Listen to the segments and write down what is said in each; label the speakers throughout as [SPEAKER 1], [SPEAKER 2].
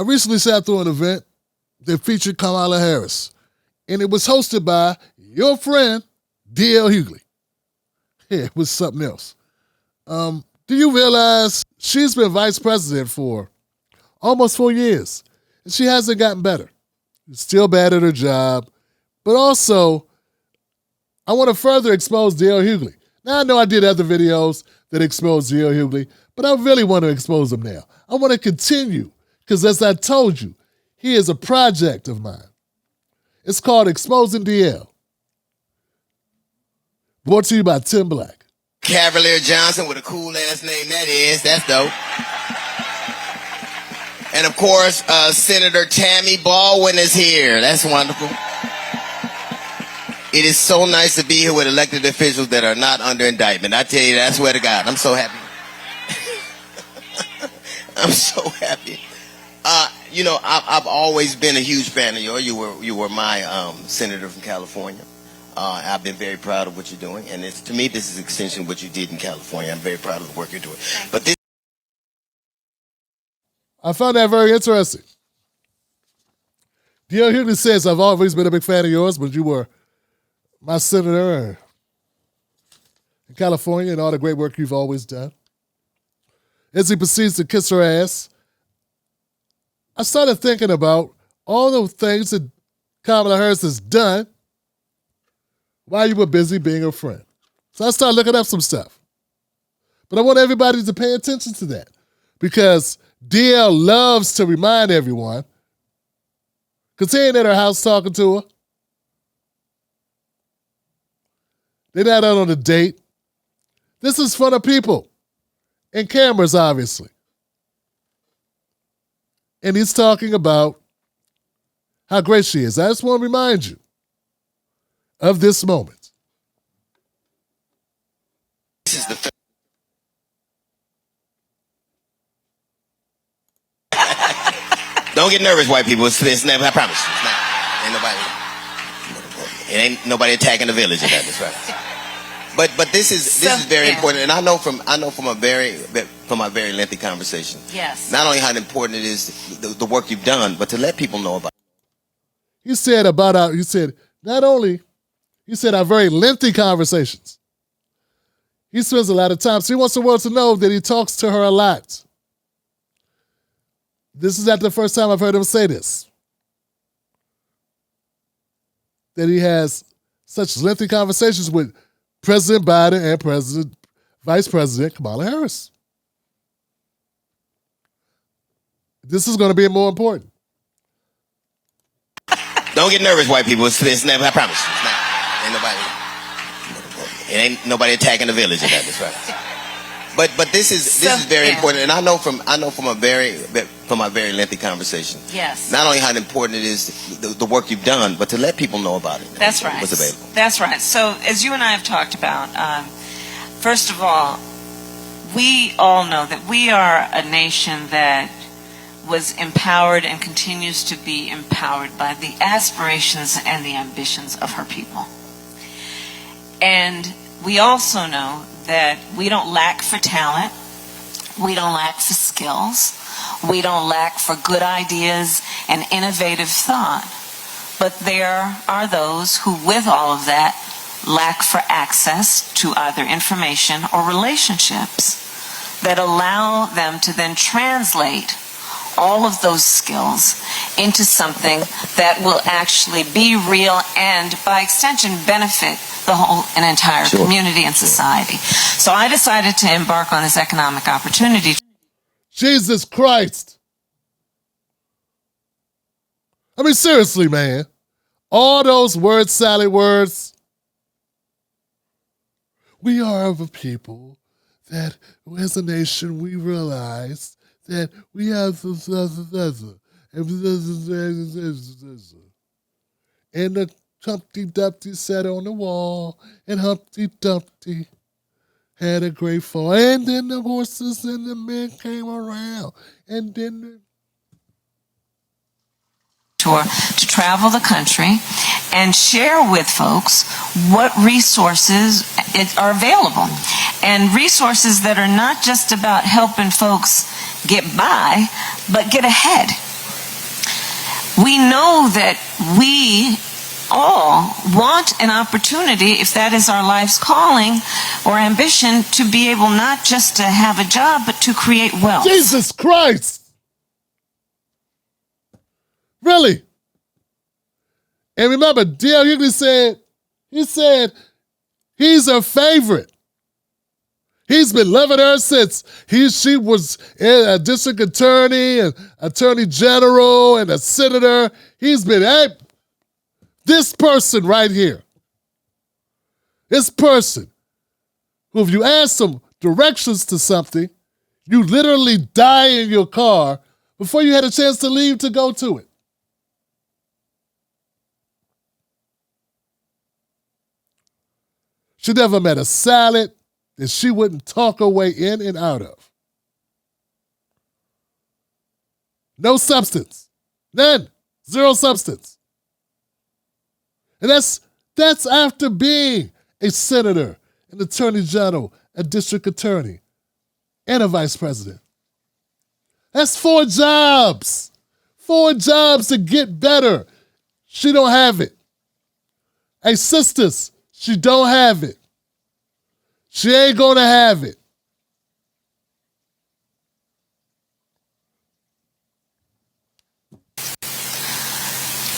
[SPEAKER 1] I recently sat through an event that featured Kamala Harris, and it was hosted by your friend, D.L. Hughley. Yeah, it was something else. Do you realize she's been vice president for almost 4 years, and she hasn't gotten better? She's still bad at her job, but also, I want to further expose D.L. Hughley. Now, I know I did other videos that exposed D.L. Hughley, but I really want to expose him now. I want to continue, because as I told you, he is a project of mine. It's called Exposing DL. Brought to you by Tim Black.
[SPEAKER 2] Cavalier Johnson with a cool ass name, that is. That's dope. And of course, Senator Tammy Baldwin is here. That's wonderful. It is so nice to be here with elected officials that are not under indictment. I tell you that, I swear to God, I'm so happy. I'm so happy. You know, I've always been a huge fan of yours. You were my senator from California. I've been very proud of what you're doing, and to me, this is an extension of what you did in California. I'm very proud of the work you're doing. But this,
[SPEAKER 1] I found that very interesting. D.L. Hughley says, I've always been a big fan of yours, but you were my senator in California and all the great work you've always done. As he proceeds to kiss her ass, I started thinking about all the things that Kamala Harris has done while you were busy being her friend. So I started looking up some stuff. But I want everybody to pay attention to that, because DL loves to remind everyone, because he ain't at her house talking to her. They're not out on a date. This is for the people and cameras, obviously. And he's talking about how great she is. I just want to remind you of this moment.
[SPEAKER 2] this is the Don't get nervous, white people. It's never, I promise you. It's not. Ain't nobody. It ain't nobody attacking the village. That's right. But this is very important, and I know from a very lengthy conversation.
[SPEAKER 3] Yes.
[SPEAKER 2] Not only how important it is the work you've done, but to let people know about.
[SPEAKER 1] You said our very lengthy conversations. He spends a lot of time, so he wants the world to know that he talks to her a lot. This is not the first time I've heard him say this. That he has such lengthy conversations with President Biden and Vice President Kamala Harris. This is going to be more important.
[SPEAKER 2] Don't get nervous, white people. It's never, I promise you. It's not. Ain't nobody attacking the village. That's right. But this is very important, and I know from a very lengthy conversation.
[SPEAKER 3] Yes.
[SPEAKER 2] Not only how important it is the work you've done, but to let people know about it.
[SPEAKER 3] That's right.
[SPEAKER 2] What's available.
[SPEAKER 3] That's right. So as you and I have talked about, first of all, we all know that we are a nation that was empowered and continues to be empowered by the aspirations and the ambitions of her people. And we also know that we don't lack for talent, we don't lack for skills, we don't lack for good ideas and innovative thought. But there are those who, with all of that, lack for access to either information or relationships that allow them to then translate all of those skills into something that will actually be real and, by extension, benefit the whole and entire community and society. So I decided to embark on this economic opportunity.
[SPEAKER 1] Jesus Christ. I mean, seriously, man. All those word salad words. We are of a people that, as a nation, we realize that we have and the Humpty Dumpty sat on the wall, and Humpty Dumpty had a great fall. And then the horses and the men came around, and then
[SPEAKER 3] tour to travel the country and share with folks what resources are available, and resources that are not just about helping folks get by, but get ahead. We know that we all want an opportunity, if that is our life's calling or ambition, to be able not just to have a job, but to create wealth.
[SPEAKER 1] Jesus Christ! Really? And remember, D.L. Hughley said he's her favorite. He's been loving her since she was a district attorney and attorney general and a senator. He's been, hey, this person right here, this person who, if you ask them directions to something, you literally die in your car before you had a chance to leave to go to it. She never met a salad that she wouldn't talk her way in and out of. No substance. None. Zero substance. And that's after being a senator, an attorney general, a district attorney, and a vice president. That's 4 jobs. 4 jobs to get better. She don't have it. Hey, sisters, she don't have it. She ain't gonna have it.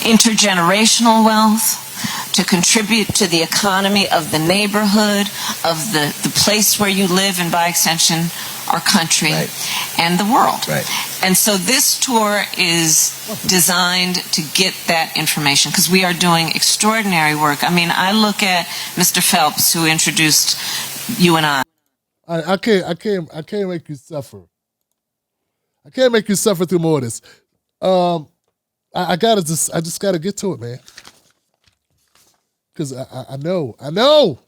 [SPEAKER 3] Intergenerational wealth, to contribute to the economy of the neighborhood, of the place where you live, and by extension, our country and the world.
[SPEAKER 2] Right.
[SPEAKER 3] And so this tour is designed to get that information, because we are doing extraordinary work. I mean, I look at Mr. Phelps, who introduced you and I.
[SPEAKER 1] I can't make you suffer. I can't make you suffer through more of this. I just gotta get to it, man. Because I know.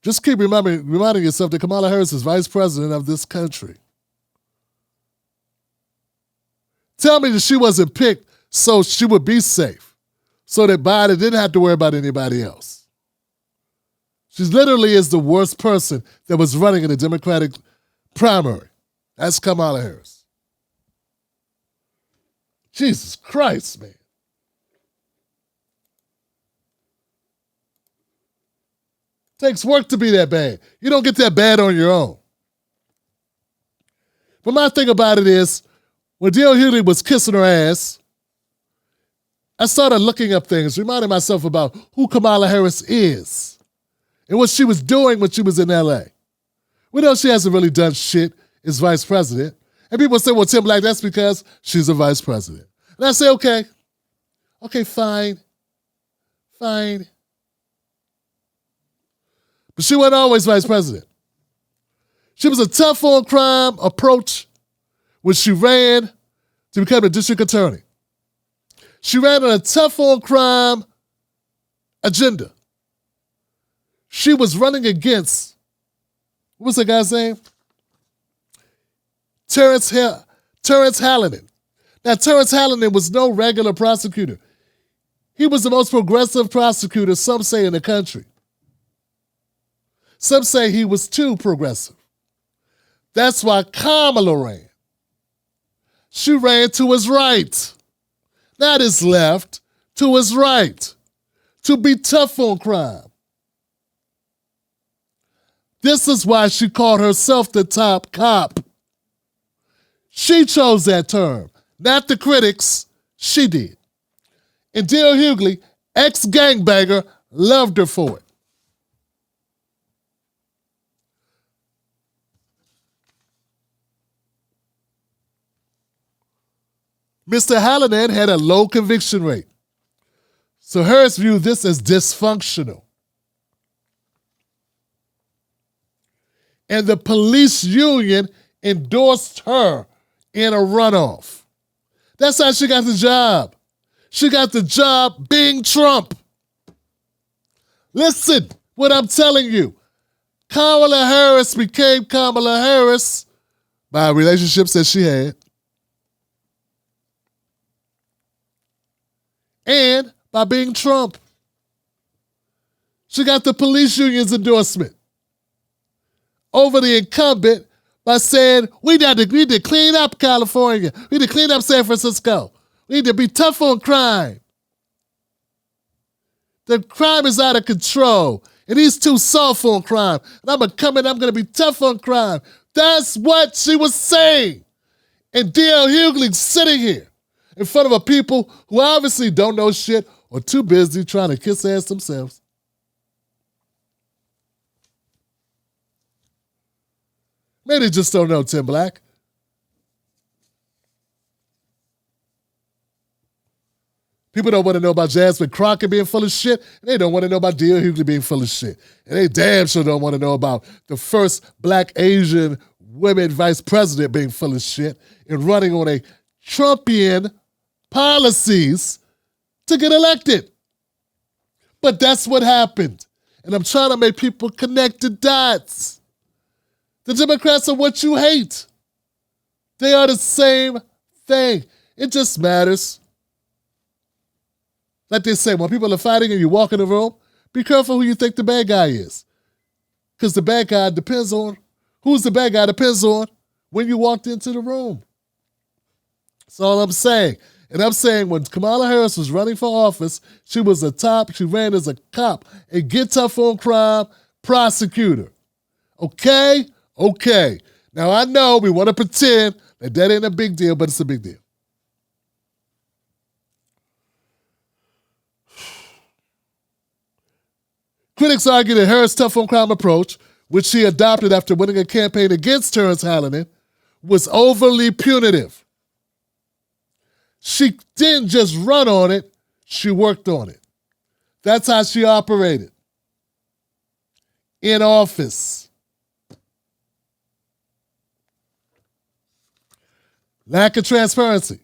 [SPEAKER 1] Just keep reminding yourself that Kamala Harris is vice president of this country. Tell me that she wasn't picked so she would be safe, so that Biden didn't have to worry about anybody else. She literally is the worst person that was running in the Democratic primary. That's Kamala Harris. Jesus Christ, man. Takes work to be that bad. You don't get that bad on your own. But my thing about it is, when D.L. Hughley was kissing her ass, I started looking up things, reminding myself about who Kamala Harris is and what she was doing when she was in L.A. We know she hasn't really done shit as vice president. And people say, well, Tim Black, that's because she's a vice president. And I say, okay, fine. But she wasn't always vice president. She was a tough on crime approach when she ran to become a district attorney. She ran on a tough on crime agenda. She was running against, what was the guy's name? Terrence Hallinan. Now, Terrence Hallinan was no regular prosecutor. He was the most progressive prosecutor, some say, in the country. Some say he was too progressive. That's why Kamala ran. She ran to his right, not his left, to his right, to be tough on crime. This is why she called herself the top cop. She chose that term, not the critics. She did. And D.L. Hughley, ex-gangbanger, loved her for it. Mr. Hallinan had a low conviction rate, so Harris viewed this as dysfunctional. And the police union endorsed her in a runoff. That's how she got the job. She got the job being Trump. Listen what I'm telling you. Kamala Harris became Kamala Harris by relationships that she had and by being Trump. She got the police union's endorsement over the incumbent by saying, we need to clean up California. We need to clean up San Francisco. We need to be tough on crime. The crime is out of control. And he's too soft on crime. And I'm going to be tough on crime. That's what she was saying. And D.L. Hughley sitting here in front of a people who obviously don't know shit or too busy trying to kiss ass themselves. Maybe they just don't know Tim Black. People don't want to know about Jasmine Crockett being full of shit, and they don't want to know about D.L. Hughley being full of shit. And they damn sure don't want to know about the first black Asian women vice president being full of shit and running on a Trumpian policies to get elected. But that's what happened. And I'm trying to make people connect the dots. The Democrats are what you hate. They are the same thing. It just matters. Like they say, when people are fighting and you walk in the room, be careful who you think the bad guy is. Because the bad guy depends on, who's the bad guy depends on when you walked into the room. That's all I'm saying. And I'm saying when Kamala Harris was running for office, she ran as a cop, a get tough on crime prosecutor. Okay? Okay. Now I know we want to pretend that ain't a big deal, but it's a big deal. Critics argue that Harris' tough on crime approach, which she adopted after winning a campaign against Terrence Hallinan, was overly punitive. She didn't just run on it, she worked on it. That's how she operated. In office. Lack of transparency.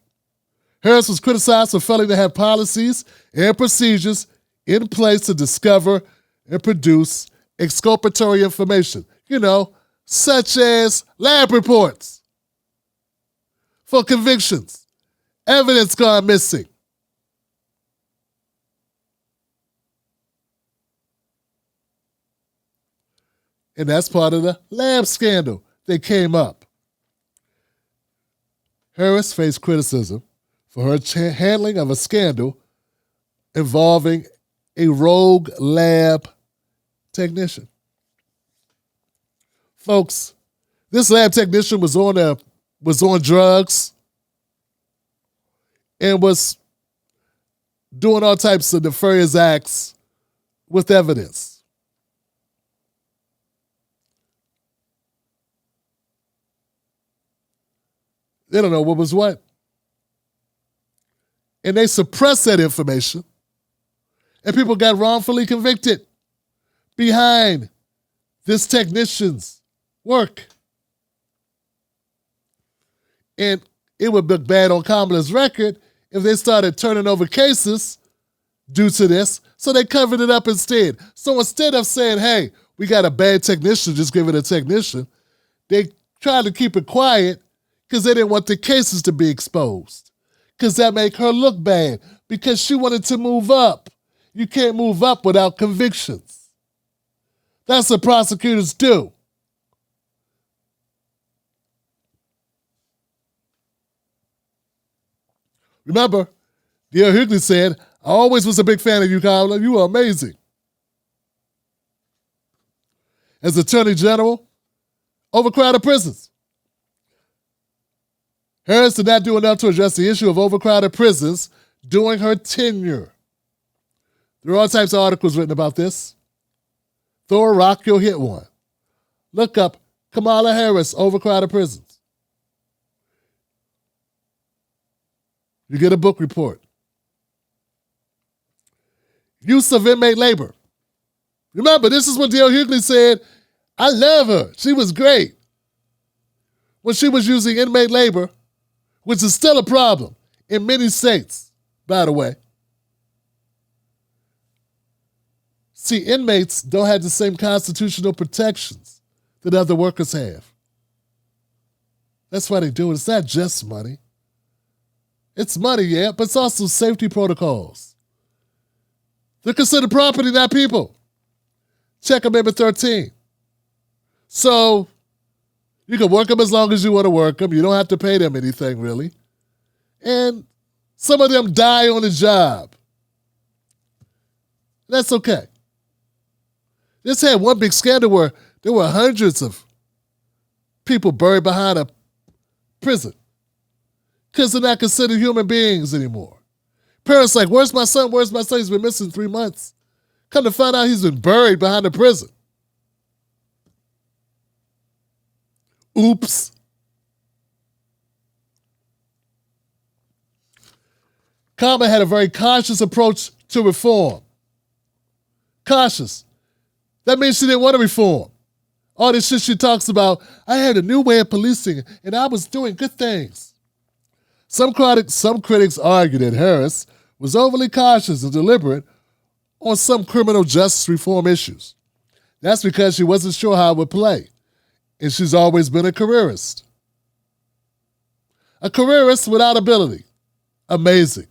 [SPEAKER 1] Harris was criticized for failing to have policies and procedures in place to discover and produce exculpatory information, such as lab reports for convictions, evidence gone missing. And that's part of the lab scandal that came up. Harris faced criticism for her handling of a scandal involving a rogue lab technician. Folks, this lab technician was on drugs and was doing all types of nefarious acts with evidence. They don't know what was what. And they suppressed that information, and people got wrongfully convicted behind this technician's work. And it would look bad on Kamala's record if they started turning over cases due to this, so they covered it up instead. So instead of saying, hey, we got a bad technician, just give it a technician, they tried to keep it quiet because they didn't want the cases to be exposed, because that make her look bad, because she wanted to move up. You can't move up without convictions. That's what prosecutors do. Remember, D.L. Hughley said, I always was a big fan of you, Kamala. You were amazing. As Attorney General, overcrowded prisons. Harris did not do enough to address the issue of overcrowded prisons during her tenure. There are all types of articles written about this. Throw a rock, you'll hit one. Look up Kamala Harris, overcrowded prisons. You get a book report. Use of inmate labor. Remember, this is what D.L. Hughley said, I love her. She was great. When she was using inmate labor, which is still a problem in many states, by the way. See, inmates don't have the same constitutional protections that other workers have. That's why they do it. It's not just money. It's money, yeah, but it's also safety protocols. They're considered property, not people. Check Amendment 13. So you can work them as long as you want to work them. You don't have to pay them anything, really. And some of them die on the job. That's okay. This had one big scandal where there were hundreds of people buried behind a prison because they're not considered human beings anymore. Parents like, where's my son? Where's my son? He's been missing 3 months. Come to find out he's been buried behind a prison. Oops. Kamala had a very cautious approach to reform. Cautious. That means she didn't want to reform. All this shit she talks about, I had a new way of policing and I was doing good things. Some critics argue that Harris was overly cautious and deliberate on some criminal justice reform issues. That's because she wasn't sure how it would play, and she's always been a careerist. A careerist without ability. Amazing.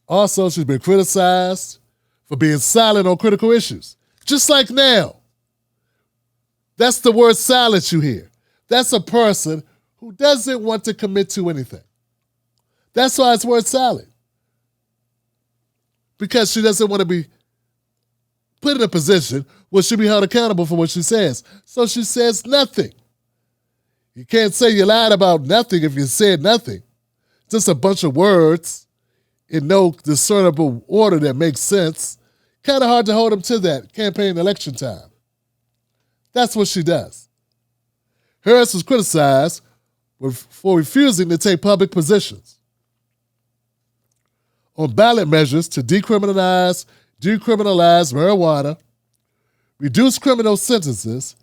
[SPEAKER 1] Also, she's been criticized for being silent on critical issues. Just like now. That's the word silence you hear. That's a person who doesn't want to commit to anything. That's why it's word silent. Because she doesn't want to be put in a position where she'll be held accountable for what she says. So she says nothing. You can't say you lied about nothing if you said nothing. Just a bunch of words in no discernible order that makes sense. Kind of hard to hold them to that campaign election time. That's what she does. Harris was criticized for refusing to take public positions on ballot measures to decriminalize marijuana, reduce criminal sentences,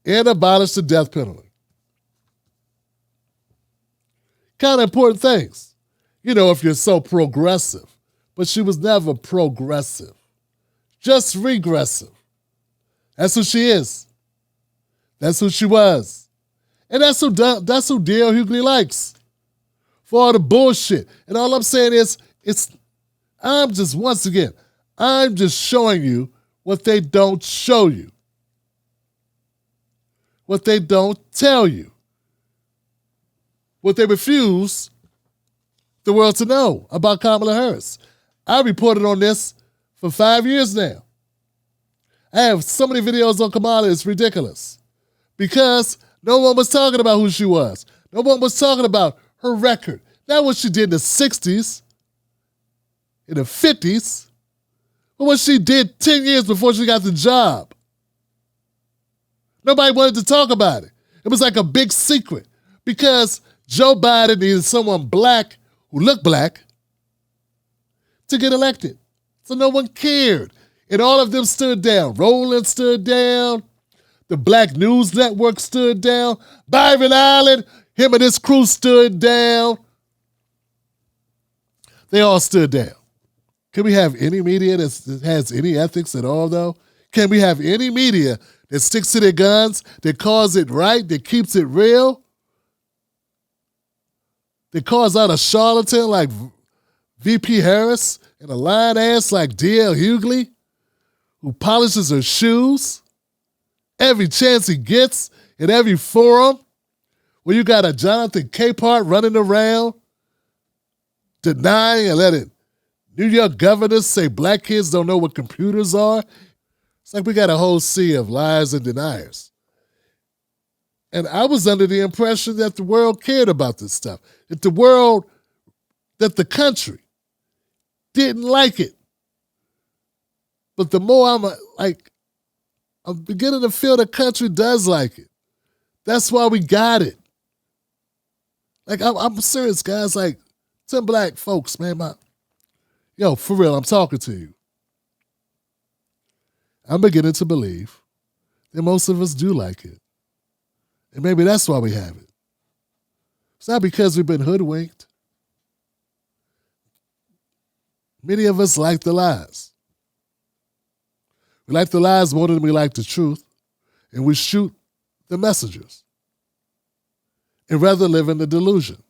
[SPEAKER 1] and abolish the death penalty. Kind of important things. You know, if you're so progressive. But she was never progressive. Just regressive. That's who she is. That's who she was. And that's who D.L. Hughley likes. For all the bullshit. And all I'm saying is, I'm just showing you what they don't show you. What they don't tell you. What they refuse the world to know about Kamala Harris. I reported on this for 5 years now. I have so many videos on Kamala, it's ridiculous. Because no one was talking about who she was. No one was talking about her record. Not what she did in the 60s, in the 50s, but what she did 10 years before she got the job. Nobody wanted to talk about it. It was like a big secret because Joe Biden needed someone black who looked black to get elected. So no one cared. And all of them stood down. Roland stood down. The Black News Network stood down. Byron Allen, him and his crew stood down. They all stood down. Can we have any media that has any ethics at all, though? Can we have any media that sticks to their guns, that calls it right, that keeps it real? That calls out a charlatan like VP Harris and a lying ass like D.L. Hughley, who polishes her shoes every chance he gets in every forum, where you got a Jonathan Capehart running around denying and letting New York governors say black kids don't know what computers are. It's like we got a whole sea of liars and deniers. And I was under the impression that the world cared about this stuff. That the country didn't like it. But the more I'm beginning to feel the country does like it. That's why we got it. Like, I'm serious, guys. Like, some black folks, man, for real, I'm talking to you. I'm beginning to believe that most of us do like it. And maybe that's why we have it. It's not because we've been hoodwinked. Many of us like the lies. We like the lies more than we like the truth, and we shoot the messengers. and rather live in the delusion.